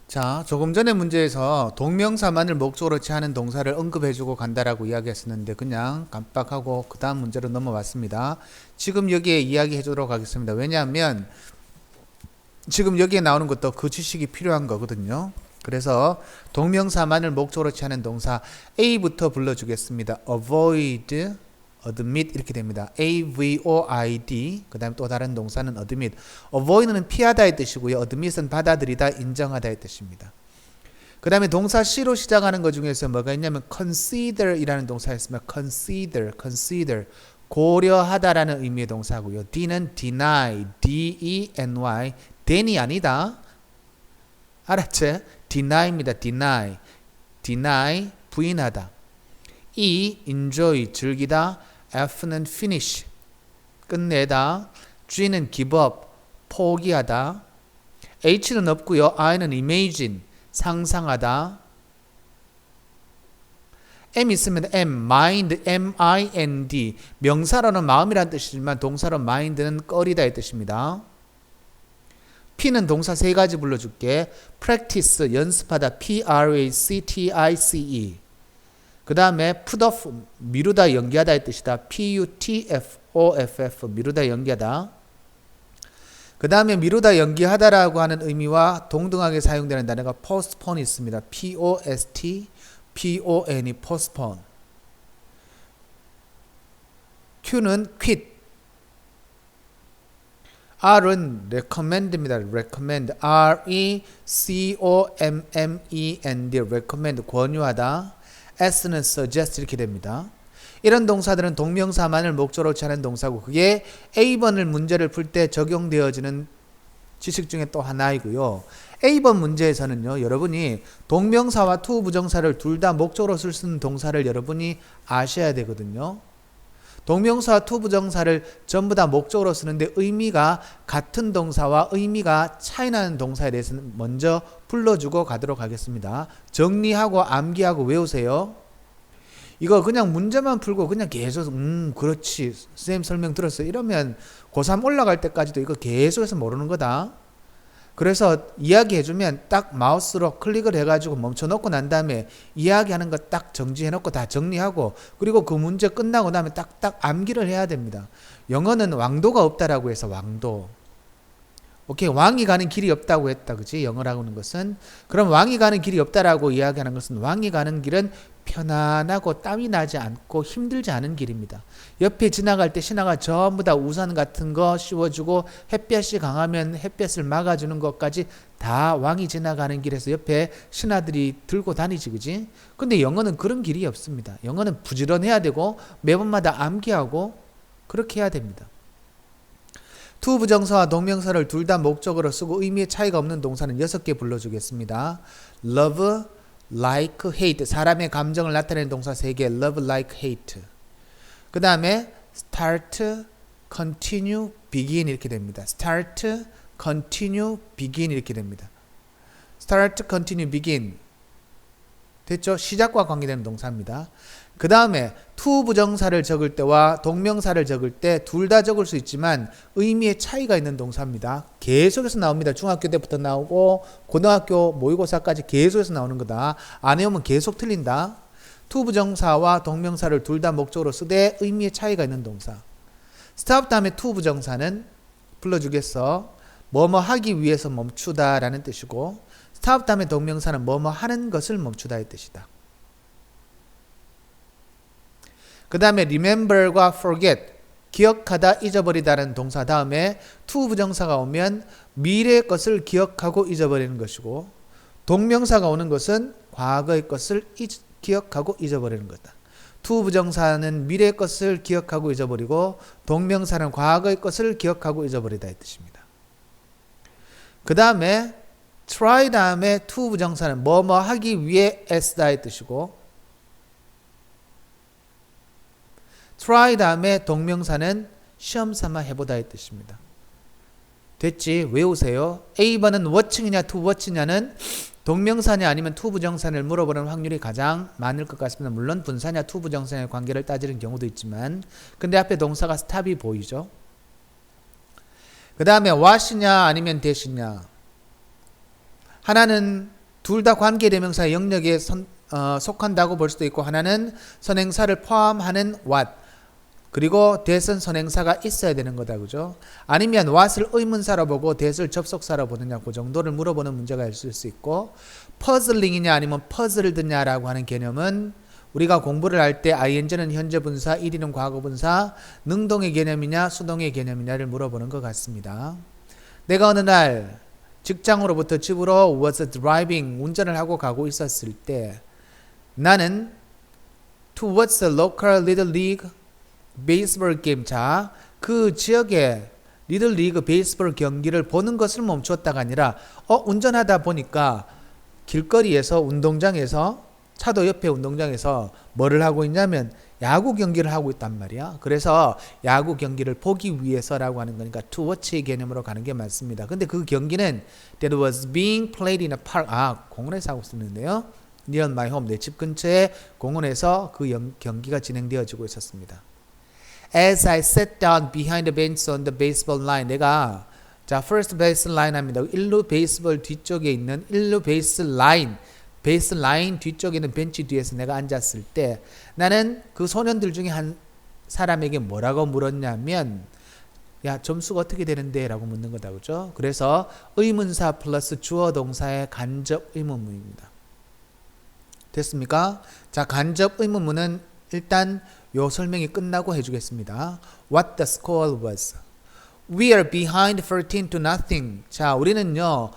자, 조금 전에 문제에서 동명사만을 목적으로 취하는 동사를 언급해주고 간다라고 이야기했었는데 그냥 깜빡하고 그 다음 문제로 넘어왔습니다. 지금 여기에 이야기해주도록 하겠습니다. 왜냐하면 지금 여기에 나오는 것도 그 지식이 필요한 거거든요. 그래서 동명사만을 목적으로 취하는 동사 A부터 불러주겠습니다. avoid, admit 이렇게 됩니다. avoid 그 다음에 또 다른 동사는 admit. avoid는 피하다의 뜻이고요. admit은 받아들이다, 인정하다의 뜻입니다. 그 다음에 동사 C로 시작하는 것 중에서 뭐가 있냐면 consider 이라는 동사가 있으면 consider 고려하다라는 의미의 동사고요. D는 deny, D-E-N-Y den이 아니다. 알았지? deny입니다. deny 부인하다. E enjoy 즐기다. F는 finish 끝내다. G는 give up 포기하다. H는 없고요. I는 imagine 상상하다. M 있으면 mind M-I-N-D 명사로는 마음이라는 뜻이지만 동사로 mind는 꺼리다의 뜻입니다. P는 동사 세 가지 불러줄게. practice 연습하다 P-R-A-C-T-I-C-E 그 다음에 put off 미루다 연기하다의 뜻이다. P-U-T-F-O-F-F 미루다 연기하다. 그 다음에 미루다 연기하다라고 하는 의미와 동등하게 사용되는 단어가 postpone 있습니다. P-O-S-T-P-O-N-E postpone. Q는 quit. R은 recommend입니다. recommend. R-E-C-O-M-M-E-N-D recommend 권유하다. S는 suggest 이렇게 됩니다. 이런 동사들은 동명사만을 목적으로 취하는 동사고 그게 A번을 문제를 풀 때 적용되어지는 지식 중에 또 하나이고요. A번 문제에서는요. 여러분이 동명사와 투 부정사를 둘 다 목적으로 쓸 수 있는 동사를 여러분이 아셔야 되거든요. 동명사와 투 부정사를 전부 다 목적으로 쓰는데 의미가 같은 동사와 의미가 차이나는 동사에 대해서는 먼저 불러주고 가도록 하겠습니다. 정리하고 암기하고 외우세요. 이거 그냥 문제만 풀고 그냥 계속 그렇지 선생님 설명 들었어요 이러면 고3 올라갈 때까지도 이거 계속해서 모르는 거다. 그래서 이야기해주면 딱 마우스로 클릭을 해가지고 멈춰놓고 난 다음에 이야기하는 거 딱 정지해놓고 다 정리하고 그리고 그 문제 끝나고 나면 딱딱 암기를 해야 됩니다. 영어는 왕도가 없다라고 해서 왕도. 오케이, 왕이 가는 길이 없다고 했다. 그치? 영어라고 하는 것은. 그럼 왕이 가는 길이 없다라고 이야기하는 것은 왕이 가는 길은 편안하고 땀이 나지 않고 힘들지 않은 길입니다. 옆에 지나갈 때 신하가 전부 다 우산 같은 거 씌워주고 햇볕이 강하면 햇볕을 막아주는 것까지 다 왕이 지나가는 길에서 옆에 신하들이 들고 다니지. 그지? 근데 영어는 그런 길이 없습니다. 영어는 부지런해야 되고 매번마다 암기하고 그렇게 해야 됩니다. 투 부정사와 동명사를 둘 다 목적으로 쓰고 의미의 차이가 없는 동사는 6개 불러주겠습니다. love, like, hate 사람의 감정을 나타내는 동사 3개 love, like, hate 그 다음에 start, continue, begin 이렇게 됩니다. start, continue, begin 이렇게 됩니다. start, continue, begin 됐죠? 시작과 관계되는 동사입니다. 그 다음에 투 부정사를 적을 때와 동명사를 적을 때 둘 다 적을 수 있지만 의미의 차이가 있는 동사입니다. 계속해서 나옵니다. 중학교 때부터 나오고 고등학교 모의고사까지 계속해서 나오는 거다. 안 외우면 계속 틀린다. 투 부정사와 동명사를 둘 다 목적으로 쓰되 의미의 차이가 있는 동사. stop 다음에 투 부정사는 불러주겠어. 뭐뭐 하기 위해서 멈추다 라는 뜻이고 stop 다음에 동명사는 뭐뭐 하는 것을 멈추다의 뜻이다. 그 다음에 remember과 forget 기억하다 잊어버리다라는 동사 다음에 to 부정사가 오면 미래의 것을 기억하고 잊어버리는 것이고 동명사가 오는 것은 과거의 것을 기억하고 잊어버리는 거다. to 부정사는 미래의 것을 기억하고 잊어버리고 동명사는 과거의 것을 기억하고 잊어버리다의 뜻입니다. 그 다음에 try 다음에 to 부정사는 뭐뭐 하기 위해 애쓰다의 뜻이고 try 다음에 동명사는 시험 삼아 해보다의 뜻입니다. 됐지? 외우세요. A번은 watching이냐 to watch냐는 동명사냐 아니면 to 부정사를 물어보는 확률이 가장 많을 것 같습니다. 물론 분사냐 to 부정사의 관계를 따지는 경우도 있지만 근데 앞에 동사가 stop이 보이죠. 그 다음에 what이냐 아니면 that이냐 하나는 둘 다 관계대명사의 영역에 속한다고 볼 수도 있고 하나는 선행사를 포함하는 what 그리고 that은 선행사가 있어야 되는 거다. 그죠? 아니면 what을 의문사로 보고 that을 접속사로 보느냐 그 정도를 물어보는 문제가 있을 수 있고 puzzling이냐 아니면 puzzled냐라고 하는 개념은 우리가 공부를 할 때 ing는 현재 분사, 일이는 과거 분사, 능동의 개념이냐 수동의 개념이냐를 물어보는 것 같습니다. 내가 어느 날 직장으로부터 집으로 was driving 운전을 하고 가고 있었을 때 나는 towards the local little league baseball game 자, 그 지역의 리틀 리그 베이스볼 경기를 보는 것을 멈추었다가 아니라 운전하다 보니까 길거리에서 운동장에서 차도 옆에 운동장에서 뭐를 하고 있냐면 야구 경기를 하고 있단 말이야. 그래서 야구 경기를 보기 위해서라고 하는 거니까 to watch의 개념으로 가는 게 맞습니다. 근데 그 경기는 that was being played in a park. 공원에서 하고 있었는데요. near my home. 내 집 근처에 공원에서 그 경기가 진행되어지고 있었습니다. As I sat down behind the bench on the baseball line. 내가 first base line 합니다. 1루 베이스볼 뒤쪽에 있는 1루 베이스 라인 뒤쪽에 있는 벤치 뒤에서 내가 앉았을 때 나는 그 소년들 중에 한 사람에게 뭐라고 물었냐면 야 점수가 어떻게 되는데? 라고 묻는 거다. 그죠? 그래서 의문사 플러스 주어 동사의 간접 의문문입니다. 됐습니까? 자, 간접 의문문은 일단 요 설명이 끝나고 해주겠습니다. What the score was. We are behind 13 to nothing. 자, 우리는요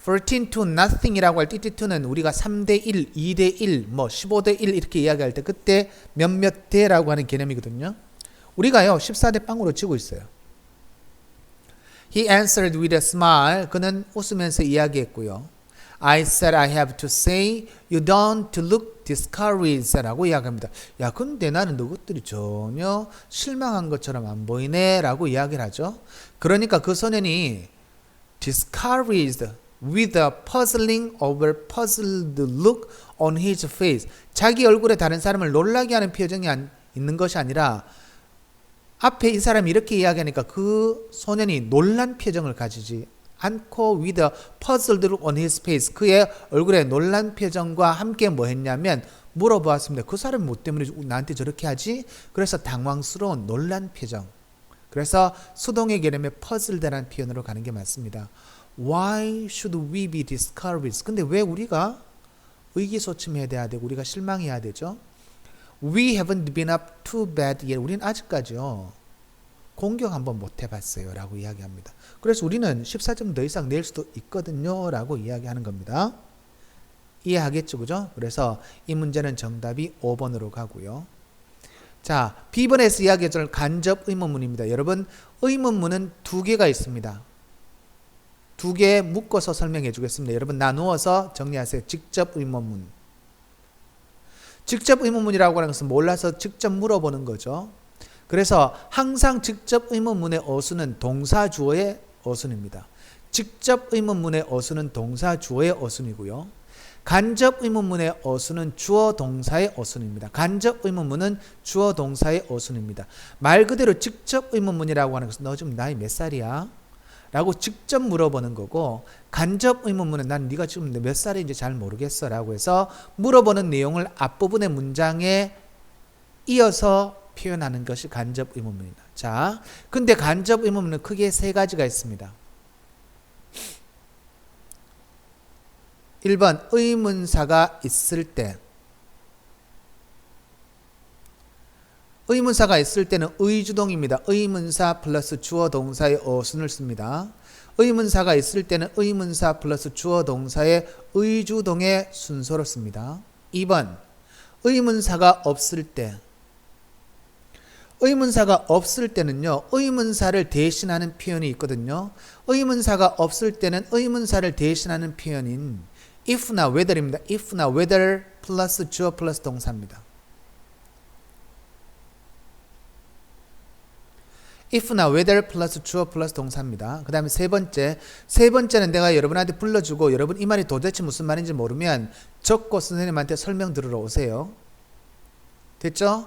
13 to nothing이라고 할 때 이때는 우리가 3대 1, 2대 1, 15대 1 이렇게 이야기할 때 그때 몇몇 대라고 하는 개념이거든요. 우리가요 14대 0으로 지고 있어요. He answered with a smile. 그는 웃으면서 이야기했고요. I said I have to say you don't look discouraged 라고 이야기합니다. 야 근데 나는 너것들이 전혀 실망한 것처럼 안 보이네 라고 이야기를 하죠. 그러니까 그 소년이 discouraged with a puzzling over puzzled look on his face. 자기 얼굴에 다른 사람을 놀라게 하는 표정이 있는 것이 아니라 앞에 이 사람이 이렇게 이야기하니까 그 소년이 놀란 표정을 가지지 않고 with a puzzled look on his face. 그의 얼굴에 놀란 표정과 함께 뭐 했냐면 물어보았습니다. 그 사람이 뭐 때문에 나한테 저렇게 하지? 그래서 당황스러운 놀란 표정. 그래서 수동의 개념의 puzzled라는 표현으로 가는 게 맞습니다. Why should we be discouraged? 근데 왜 우리가 의기소침해야 되고 우리가 실망해야 되죠? We haven't been up too bad yet. 우리는 아직까지요. 공격 한번 못 해봤어요. 라고 이야기합니다. 그래서 우리는 14점 더 이상 낼 수도 있거든요. 라고 이야기하는 겁니다. 이해하겠죠? 그죠? 그래서 이 문제는 정답이 5번으로 가고요. 자, B번에서 이야기했던 간접 의문문입니다. 여러분, 의문문은 두 개가 있습니다. 두 개 묶어서 설명해 주겠습니다. 여러분 나누어서 정리하세요. 직접 의문문. 직접 의문문이라고 하는 것은 몰라서 직접 물어보는 거죠. 그래서 항상 직접 의문문의 어수는 동사 주어의 어순입니다. 직접 의문문의 어수는 동사 주어의 어순이고요. 간접 의문문의 어수는 주어 동사의 어순입니다. 간접 의문문은 주어 동사의 어순입니다. 말 그대로 직접 의문문이라고 하는 것은 너 지금 나이 몇 살이야? 라고 직접 물어보는 거고 간접 의문문은 난 네가 지금 몇 살인지 잘 모르겠어 라고 해서 물어보는 내용을 앞부분의 문장에 이어서 표현하는 것이 간접 의문문입니다. 자, 근데 간접 의문문은 크게 세 가지가 있습니다. 1번 의문사가 있을 때 의문사가 있을 때는 의주동입니다. 의문사 플러스 주어 동사의 어순을 씁니다. 의문사가 있을 때는 의문사 플러스 주어 동사의 의주동의 순서로 씁니다. 2번 의문사가 없을 때 의문사가 없을 때는요. 의문사를 대신하는 표현이 있거든요. 의문사가 없을 때는 의문사를 대신하는 표현인 if나 whether입니다. if나 whether 플러스 주어 플러스 동사입니다. if나 whether 플러스 주어 플러스 동사입니다. 그 다음에 세 번째는 내가 여러분한테 불러주고 여러분 이 말이 도대체 무슨 말인지 모르면 적고 선생님한테 설명 들으러 오세요. 됐죠?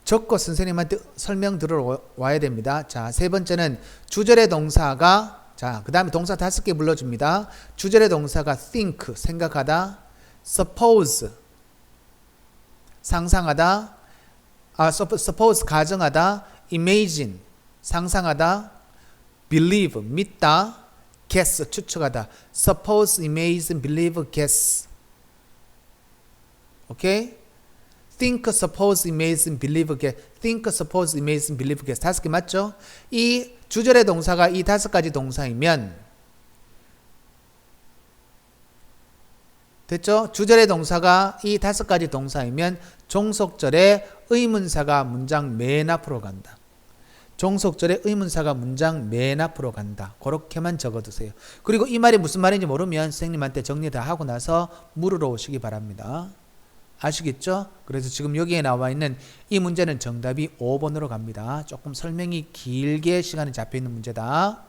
적고 선생님한테 설명 들으러 와야 됩니다. 자, 세 번째는 주절의 동사가 자, 그 다음에 동사 5개 불러줍니다. 주절의 동사가 think, 생각하다, suppose, 상상하다, suppose, 가정하다, imagine, 상상하다, believe, 믿다, guess, 추측하다. suppose, imagine, believe, guess. 오케이? think, suppose, imagine, believe, guess. think, suppose, imagine, believe, guess. 5개 맞죠? 이 주절의 동사가 이 5가지 동사이면 됐죠? 주절의 동사가 이 5가지 동사이면 종속절의 의문사가 문장 맨 앞으로 간다. 종속절의 의문사가 문장 맨 앞으로 간다. 그렇게만 적어두세요. 그리고 이 말이 무슨 말인지 모르면 선생님한테 정리 다 하고 나서 물으러 오시기 바랍니다. 아시겠죠? 그래서 지금 여기에 나와 있는 이 문제는 정답이 5번으로 갑니다. 조금 설명이 길게 시간이 잡혀 있는 문제다.